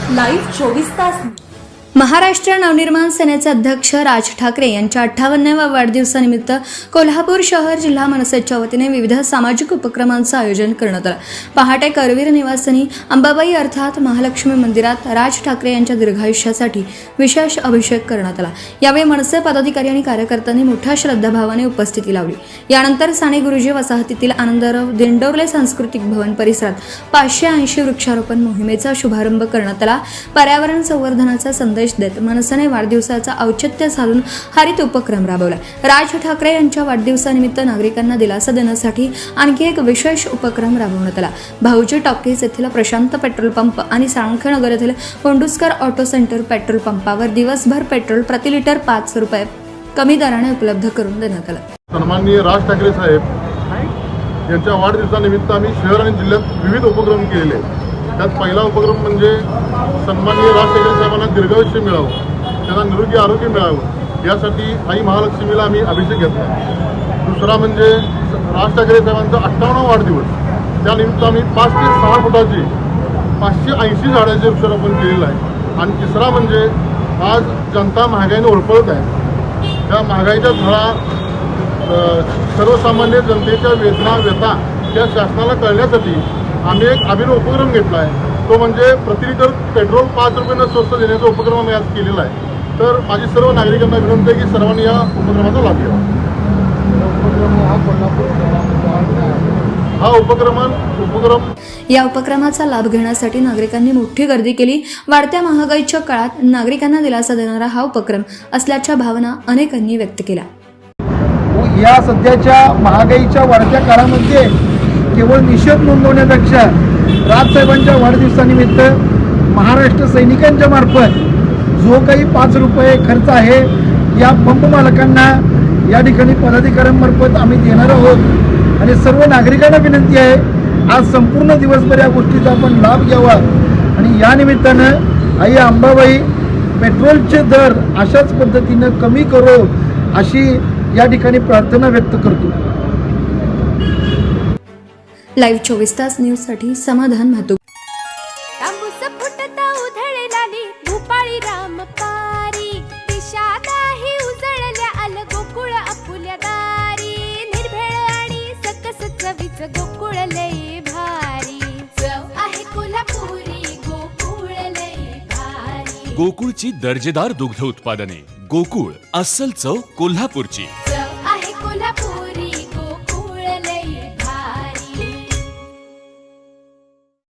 Live 24 तास। महाराष्ट्र नवनिर्माण सेनेचे अध्यक्ष राज ठाकरे यांच्या 58व्या वाढदिवसानिमित्त कोल्हापूर शहर जिल्हा मनसेच्या वतीने विविध सामाजिक उपक्रमांचं आयोजन करण्यात आलं। पहाटे करवीर निवासिनी अंबाबाई अर्थात महालक्ष्मी मंदिरात राज ठाकरे यांच्या दीर्घायुष्यासाठी विशेष अभिषेक करण्यात आला। यावेळी मनसे पदाधिकारी आणि कार्यकर्त्यांनी मोठ्या श्रद्धाभावाने उपस्थिती लावली। यानंतर साने गुरुजी वसाहतीतील आनंदराव दिंडोरले सांस्कृतिक भवन परिसरात 580 वृक्षारोपण मोहिमेचा शुभारंभ करण्यात आला। पर्यावरण संवर्धनाचा संदेश देत मनसेने वाढदिवसाचा औचित्य साधून हरित उपक्रम राबवला। राज ठाकरे यांच्या वाढदिवसानिमित्त नागरिकांना दिलासा देण्यासाठी आणखी एक विशेष उपक्रम राबवण्यात आला। भाऊजी टॉकीज येथील प्रशांत पेट्रोल पंप आणि साळंखनगर येथील कोंडुस्कर ऑटो सेंटर पेट्रोल पंपावर दिवसभर पेट्रोल प्रति लिटर 5 रुपये कमी दराने उपलब्ध करून देण्यात आलं। सन्माननीय राज ठाकरे साहेब यांच्या वाढदिवसानिमित्त आम्ही शहर आणि जिल्ह्यात विविध उपक्रम केलेले आहेत। त्यात पहिला उपक्रम म्हणजे सन्माननीय राज ठाकरे साहेबांना दीर्घायुष्य मिळावं, त्यांना निरोगी आरोग्य मिळावं यासाठी आई महालक्ष्मीला आम्ही अभिषेक घेतला। दुसरा म्हणजे राज ठाकरे साहेबांचा 58वा वाढदिवस, त्यानिमित्त आम्ही 5 ते 6 फुटाची 580 झाडांचे वृक्षारोपण केलेलं आहे। आणि तिसरा म्हणजे आज जनता महागाईने होरपळत आहे, त्या महागाईच्या झळा सर्वसामान्य जनतेच्या वेदना व्यथा त्या शासनाला कळण्यासाठी आम्ही एक अभिनव उपक्रम घेतला आहे। तो म्हणजे प्रति लिटर पेट्रोल 5 रुपयांना स्वस्त देण्याचा उपक्रम आम्ही आज केलेला आहे। तर माझी सर्व नागरिकांना विनंती आहे की सर्वांनी या उपक्रमाचा लाभ घ्यावा। या उपक्रमाचा लाभ घेण्यासाठी नागरिकांनी मोठी गर्दी केली। वाढत्या महागाईच्या काळात नागरिकांना दिलासा देणारा हा उपक्रम असल्याच्या भावना अनेकांनी व्यक्त केल्या। या सध्याच्या महागाईच्या वाढत्या काळामध्ये केवळ निषेध नोंदवण्यापेक्षा राजसाहेबांच्या वाढदिवसानिमित्त महाराष्ट्र सैनिकांच्या मार्फत जो काही 5 रुपये खर्च आहे या पंप मालकांना या ठिकाणी पदाधिकाऱ्यांमार्फत आम्ही देणार आहोत। आणि सर्व नागरिकांना विनंती आहे आज संपूर्ण दिवसभर या गोष्टीचा आपण लाभ घ्यावा। आणि या निमित्तानं आई अंबाबाई पेट्रोलचे दर अशाच पद्धतीनं कमी करो अशी या ठिकाणी प्रार्थना व्यक्त करतो। लाईव्ह 24 तास न्यूजसाठी समाधान मातू। तांबूस फुटता उधळलाली भूपाळी रामपारी, दिशादाही उजळल्या आल गोकुळ आपुल्या दारी। निर्भेळ आणि सकस चवीचं गोकुळ लई भारी, चव आहे कोल्हापुरी गोकुळ लई भारी। गोकुळची दर्जेदार दुग्ध उत्पादने, गोकुळ अस्सल चव कोल्हापूरची।